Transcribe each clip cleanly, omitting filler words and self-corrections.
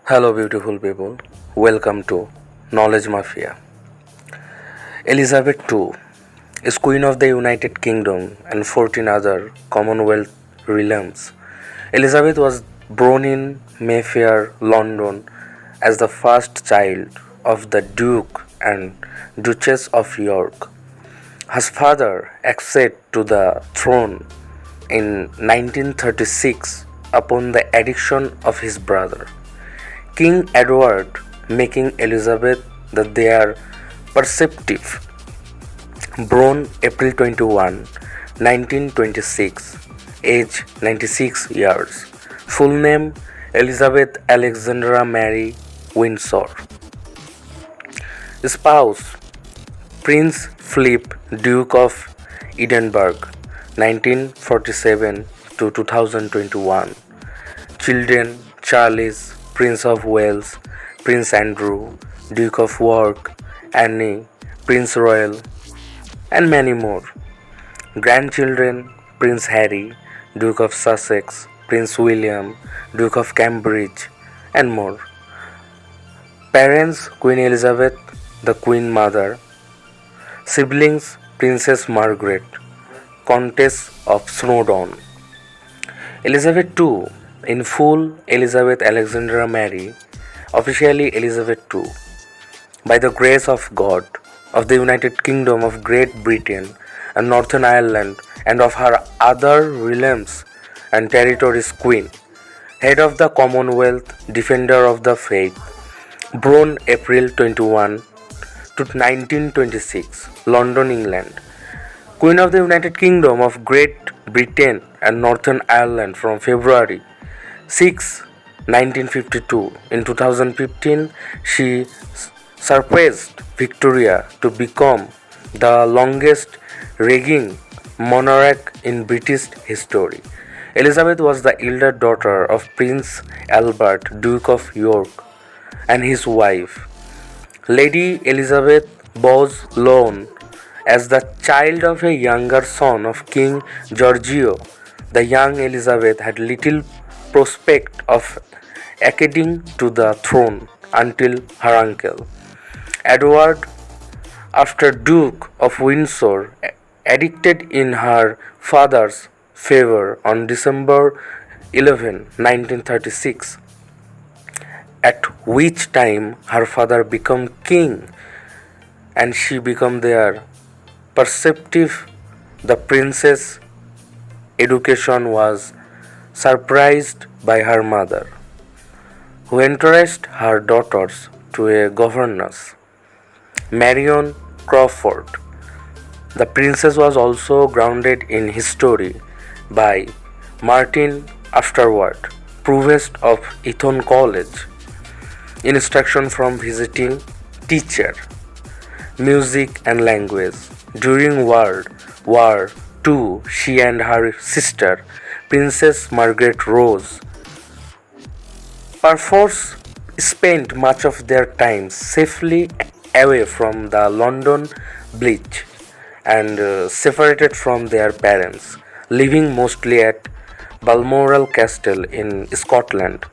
Hello, beautiful people. Welcome to Knowledge Mafia. Elizabeth II is Queen of the United Kingdom and 14 other Commonwealth realms. Elizabeth was born in Mayfair, London, as the first child of the Duke and Duchess of York. Her father acceded to the throne in 1936 upon the addiction of his brother, King Edward, making Elizabeth the heir presumptive. Born April 21, 1926, age 96 years. Full name Elizabeth Alexandra Mary Windsor. Spouse Prince Philip, Duke of Edinburgh, 1947 to 2021. Children Charles, Prince of Wales, Prince Andrew, Duke of York, Anne, Prince Royal, and many more. Grandchildren Prince Harry, Duke of Sussex, Prince William, Duke of Cambridge, and more. Parents Queen Elizabeth, the Queen Mother. Siblings Princess Margaret, Countess of Snowdon. Elizabeth II, in full Elizabeth Alexandra Mary, officially Elizabeth II, by the grace of God, of the United Kingdom of Great Britain and Northern Ireland, and of her other realms and territories, Queen, head of the Commonwealth, defender of the faith, born April 21 to 1926, London, England. Queen of the United Kingdom of Great Britain and Northern Ireland from February 6, 1952. In 2015, she surpassed Victoria to become the longest reigning monarch in British history. Elizabeth was the elder daughter of Prince Albert, Duke of York, and his wife, Lady Elizabeth Bowes-Lyon, as the child of a younger son of King Giorgio. The young Elizabeth had little prospect of acceding to the throne until her uncle, Edward, after Duke of Windsor, addicted in her father's favor on December 11, 1936, at which time her father became king and she became their presumptive. The princess' education was surprised by her mother, who encouraged her daughters to a governess, Marion Crawford. The princess was also grounded in history by Martin, afterward provost of Eton College, instruction from visiting teacher, music and language. During World War II, she and her sister, Princess Margaret Rose, perforce spent much of their time safely away from the London Bridge and separated from their parents, living mostly at Balmoral Castle in Scotland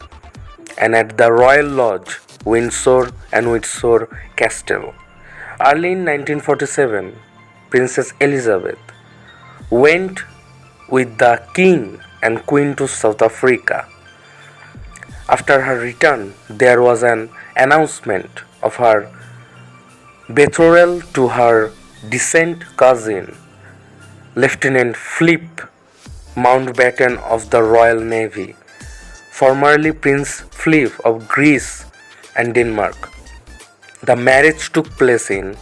and at the Royal Lodge, Windsor and Windsor Castle. Early in 1947, Princess Elizabeth went with the King and Queen to South Africa. After her return, there was an announcement of her betrothal to her distant cousin, Lieutenant Philip Mountbatten of the Royal Navy, formerly Prince Philip of Greece and Denmark. The marriage took place in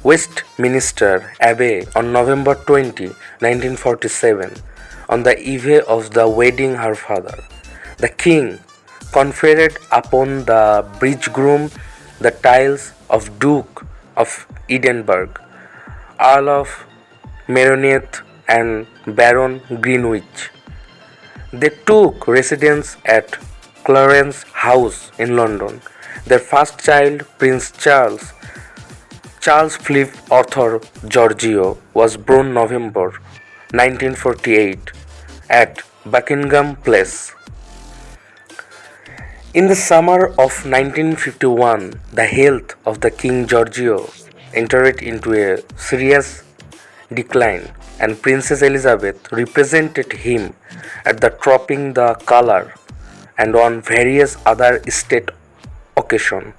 Westminster Abbey on November 20, 1947. On the eve of the wedding, her father, the King, conferred upon the bridegroom the titles of Duke of Edinburgh, Earl of Meronith, and Baron Greenwich. They took residence at Clarence House in London. Their first child, Prince Charles Philip Arthur Giorgio, was born November 1948 at Buckingham Palace. In the summer of 1951, the health of the King Giorgio entered into a serious decline, and Princess Elizabeth represented him at the Tropping the Colour and on various other state occasions.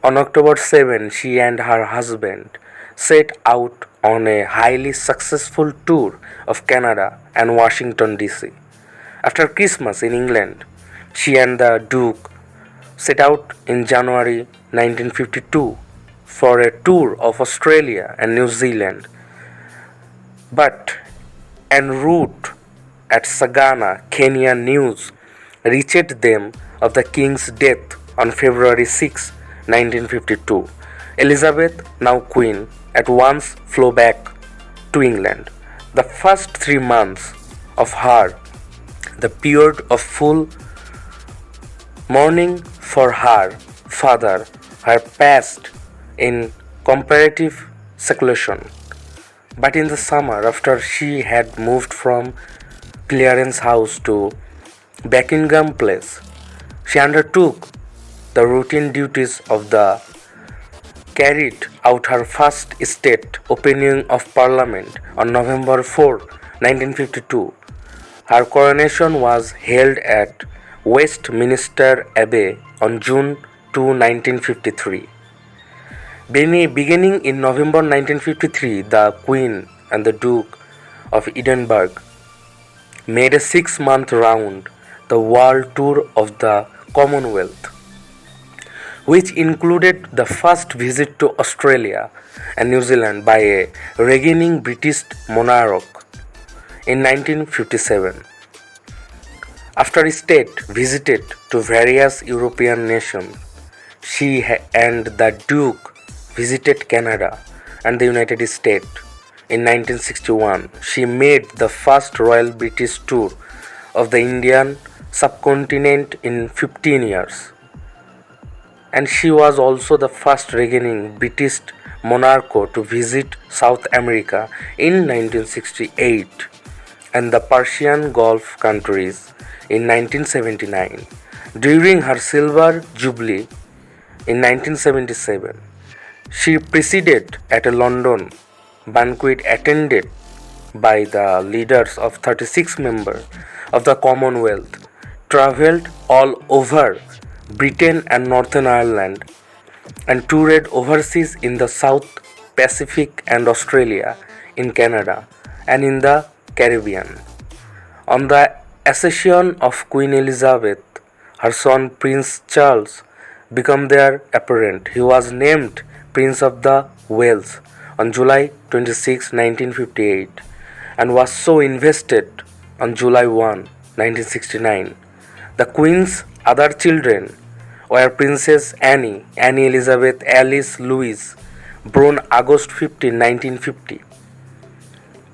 On October 7, she and her husband set out on a highly successful tour of Canada and Washington, D.C. After Christmas in England, she and the Duke set out in January 1952 for a tour of Australia and New Zealand, but en route at Sagana, Kenya, news reached them of the king's death on February 6, 1952. Elizabeth, now queen, at once flew back to England. The first 3 months of the period of full mourning for her father, her passed in comparative seclusion. But in the summer, after she had moved from Clarence House to Buckingham Place, she undertook the routine duties of the carried out her first state opening of Parliament on November 4, 1952. Her coronation was held at Westminster Abbey on June 2, 1953. Beginning in November 1953, the Queen and the Duke of Edinburgh made a 6-month round the world tour of the Commonwealth, which included the first visit to Australia and New Zealand by a reigning British monarch in 1957. After a state visited to various European nations, she and the Duke visited Canada and the United States. In 1961, she made the first Royal British tour of the Indian subcontinent in 15 years. And she was also the first reigning British monarch to visit South America in 1968 and the Persian Gulf countries in 1979. During her Silver Jubilee in 1977, she presided at a London banquet attended by the leaders of 36 members of the Commonwealth, travelled all over Britain and Northern Ireland, and toured overseas in the South Pacific and Australia, in Canada, and in the Caribbean. On the accession of Queen Elizabeth, her son Prince Charles became their apparent. He was named Prince of the Wales on July 26, 1958, and was so invested on July 1, 1969. The Queen's other children were Princess Anne Elizabeth Alice Louise, born August 15, 1950,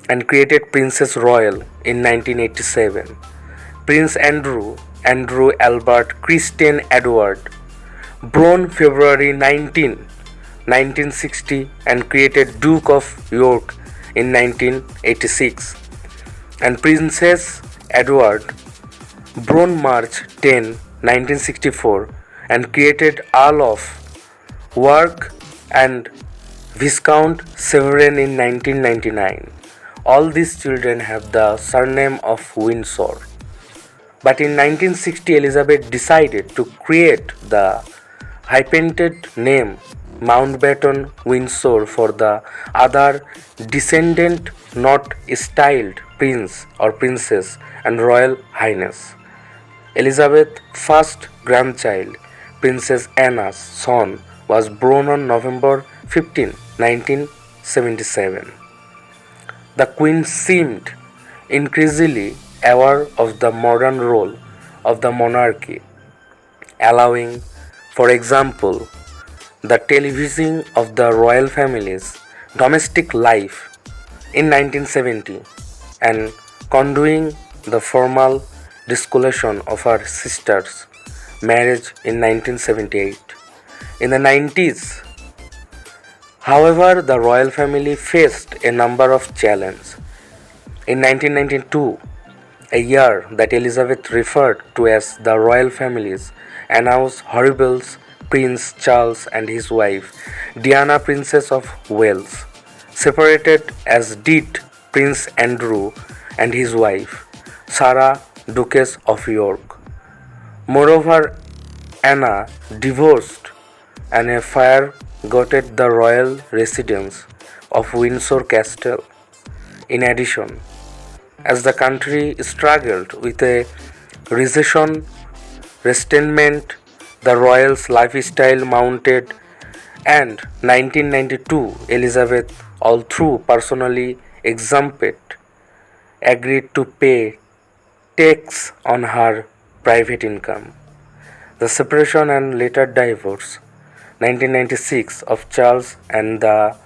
and created Princess Royal in 1987. Prince Andrew Albert Christian Edward, born February 19, 1960, and created Duke of York in 1986, and Princess Edward, born March 10, 1964, and created Earl of Warwick and Viscount Severn in 1999. All these children have the surname of Windsor. But in 1960, Elizabeth decided to create the hyphenated name Mountbatten Windsor for the other descendant not styled Prince or Princess and Royal Highness. Elizabeth's first grandchild, Princess Anna's son, was born on November 15, 1977. The Queen seemed increasingly aware of the modern role of the monarchy, allowing, for example, the televising of the royal family's domestic life in 1970 and condoning the formal dissolution of her sister's marriage in 1978. In the 90s, however, the royal family faced a number of challenges. In 1992, a year that Elizabeth referred to as the royal families, announced Horribles Prince Charles and his wife, Diana Princess of Wales, separated as did Prince Andrew and his wife, Sarah Duchess of York. Moreover, Anna divorced and a fire gutted the royal residence of Windsor Castle. In addition, as the country struggled with a recession, resentment, the royals' lifestyle mounted, and 1992 Elizabeth, although personally exempted, agreed to pay tax on her private income. The separation and later divorce, 1996, of Charles and the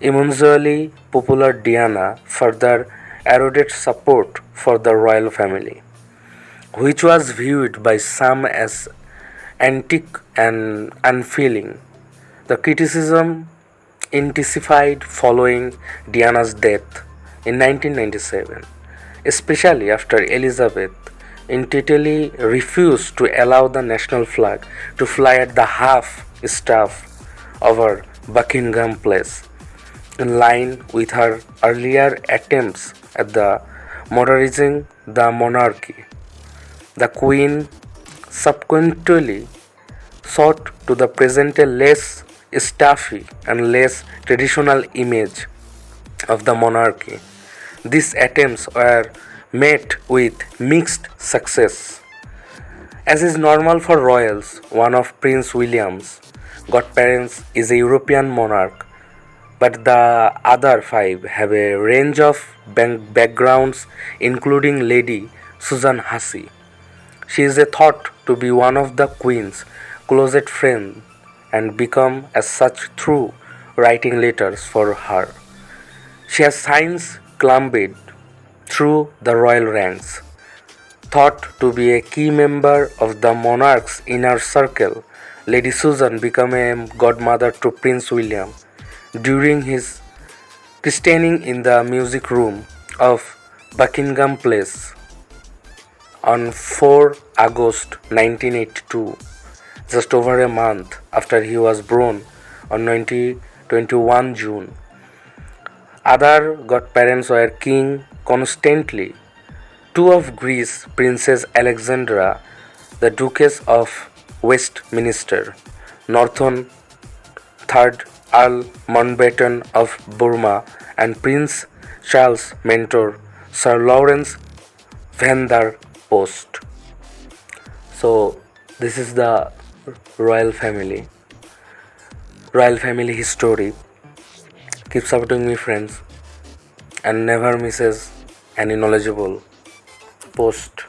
immensely popular Diana further eroded support for the royal family, which was viewed by some as antique and unfeeling. The criticism intensified following Diana's death in 1997, especially after Elizabeth intently refused to allow the national flag to fly at the half-staff over Buckingham Palace, in line with her earlier attempts at the modernizing the monarchy. The Queen subsequently sought to present a less stuffy and less traditional image of the monarchy. These attempts were met with mixed success. As is normal for royals, one of Prince William's godparents is a European monarch, but the other five have a range of backgrounds, including Lady Susan Hussey. She is thought to be one of the Queen's closest friends and become as such through writing letters for her. She has since climbed through the royal ranks. Thought to be a key member of the monarch's inner circle, Lady Susan became a godmother to Prince William during his christening in the music room of Buckingham Palace on 4 August 1982, just over a month after he was born on 21 June. Other godparents were King Constantine, two of Greece, Princess Alexandra, the Duchess of Westminster, Norton III Earl Mountbatten of Burma, and Prince Charles' mentor, Sir Lawrence van der Post. So, this is the royal family history. Keep supporting me, friends, and never misses any knowledgeable post.